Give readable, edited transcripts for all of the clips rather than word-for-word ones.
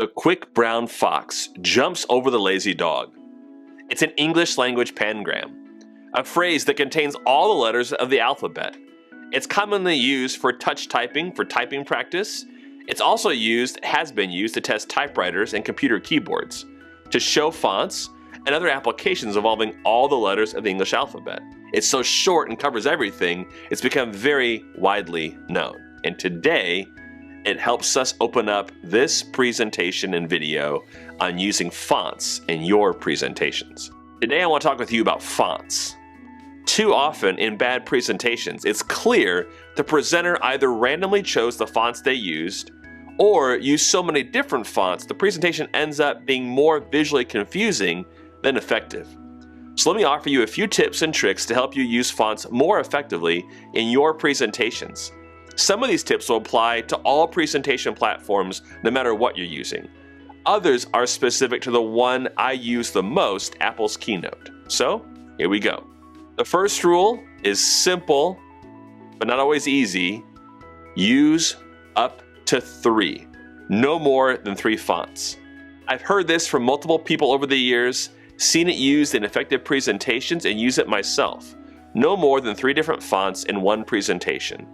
A quick brown fox jumps over the lazy dog. It's an English language pangram, a phrase that contains all the letters of the alphabet. It's commonly used for touch typing for typing practice. It's also has been used to test typewriters and computer keyboards, to show fonts, and other applications involving all the letters of the English alphabet. It's so short and covers everything, it's become very widely known. And today, it helps us open up this presentation and video on using fonts in your presentations. Today I want to talk with you about fonts. Too often in bad presentations, it's clear the presenter either randomly chose the fonts they used or used so many different fonts the presentation ends up being more visually confusing than effective. So let me offer you a few tips and tricks to help you use fonts more effectively in your presentations. Some of these tips will apply to all presentation platforms no matter what you're using. Others are specific to the one I use the most, Apple's Keynote. So, here we go. The first rule is simple, but not always easy. Use up to 3. No more than 3 fonts. I've heard this from multiple people over the years, seen it used in effective presentations, and use it myself. No more than 3 different fonts in one presentation.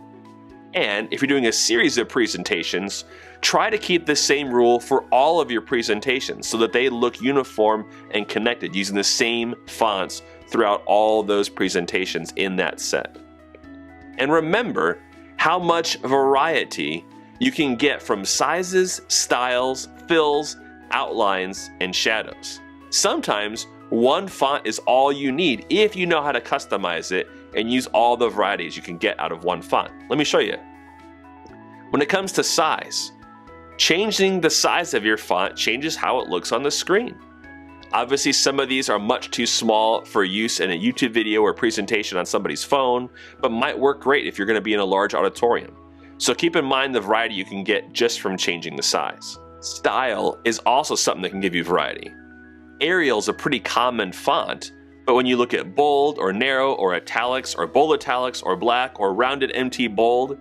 And if you're doing a series of presentations, try to keep the same rule for all of your presentations so that they look uniform and connected using the same fonts throughout all those presentations in that set. And remember how much variety you can get from sizes, styles, fills, outlines, and shadows. Sometimes one font is all you need if you know how to customize it and use all the varieties you can get out of one font. Let me show you. When it comes to size, changing the size of your font changes how it looks on the screen. Obviously, some of these are much too small for use in a YouTube video or presentation on somebody's phone, but might work great if you're going to be in a large auditorium. So keep in mind the variety you can get just from changing the size. Style is also something that can give you variety. Arial is a pretty common font, but when you look at bold or narrow or italics or bold italics or black or rounded empty bold,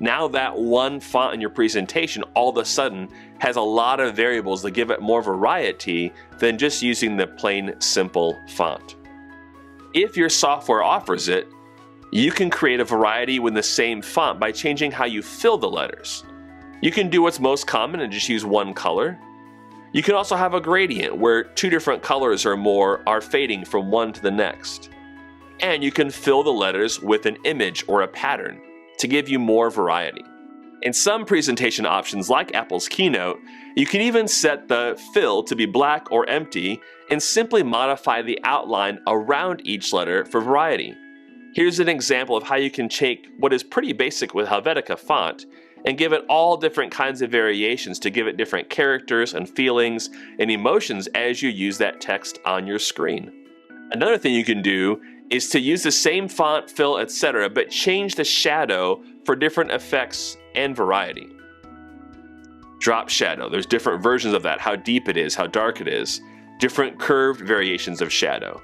now that one font in your presentation all of a sudden has a lot of variables that give it more variety than just using the plain simple font. If your software offers it, you can create a variety with the same font by changing how you fill the letters. You can do what's most common and just use one color. You can also have a gradient where 2 different colors or more are fading from one to the next. And you can fill the letters with an image or a pattern to give you more variety. In some presentation options like Apple's Keynote, you can even set the fill to be black or empty and simply modify the outline around each letter for variety. Here's an example of how you can take what is pretty basic with Helvetica font and give it all different kinds of variations to give it different characters and feelings and emotions as you use that text on your screen. Another thing you can do is to use the same font, fill, etc., but change the shadow for different effects and variety. Drop shadow, there's different versions of that, how deep it is, how dark it is, different curved variations of shadow.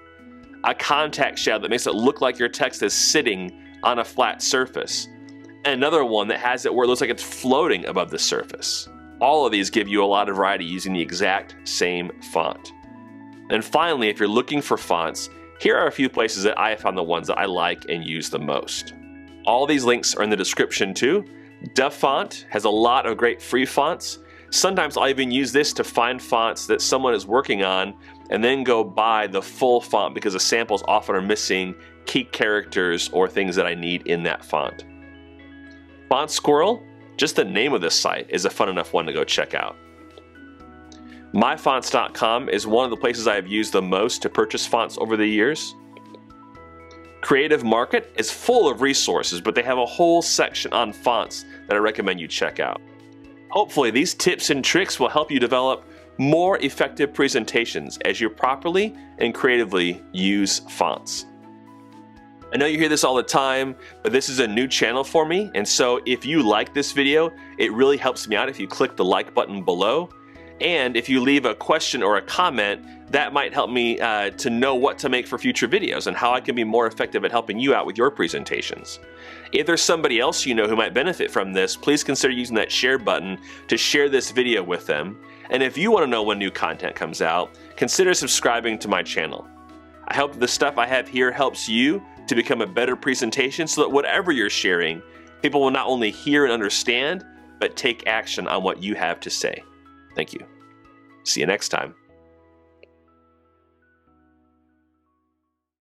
A contact shadow that makes it look like your text is sitting on a flat surface. Another one that has it where it looks like it's floating above the surface. All of these give you a lot of variety using the exact same font. And finally, if you're looking for fonts, here are a few places that I have found the ones that I like and use the most. All these links are in the description too. DaFont has a lot of great free fonts. Sometimes I'll even use this to find fonts that someone is working on and then go buy the full font because the samples often are missing key characters or things that I need in that font. Font Squirrel, just the name of this site, is a fun enough one to go check out. myfonts.com is one of the places I have used the most to purchase fonts over the years. Creative Market is full of resources, but they have a whole section on fonts that I recommend you check out. Hopefully, these tips and tricks will help you develop more effective presentations as you properly and creatively use fonts. I know you hear this all the time, but this is a new channel for me, and so if you like this video, it really helps me out if you click the like button below. And if you leave a question or a comment, that might help me to know what to make for future videos and how I can be more effective at helping you out with your presentations. If there's somebody else you know who might benefit from this, please consider using that share button to share this video with them. And if you want to know when new content comes out, consider subscribing to my channel. I hope that the stuff I have here helps you to become a better presentation so that whatever you're sharing, people will not only hear and understand, but take action on what you have to say. Thank you. See you next time.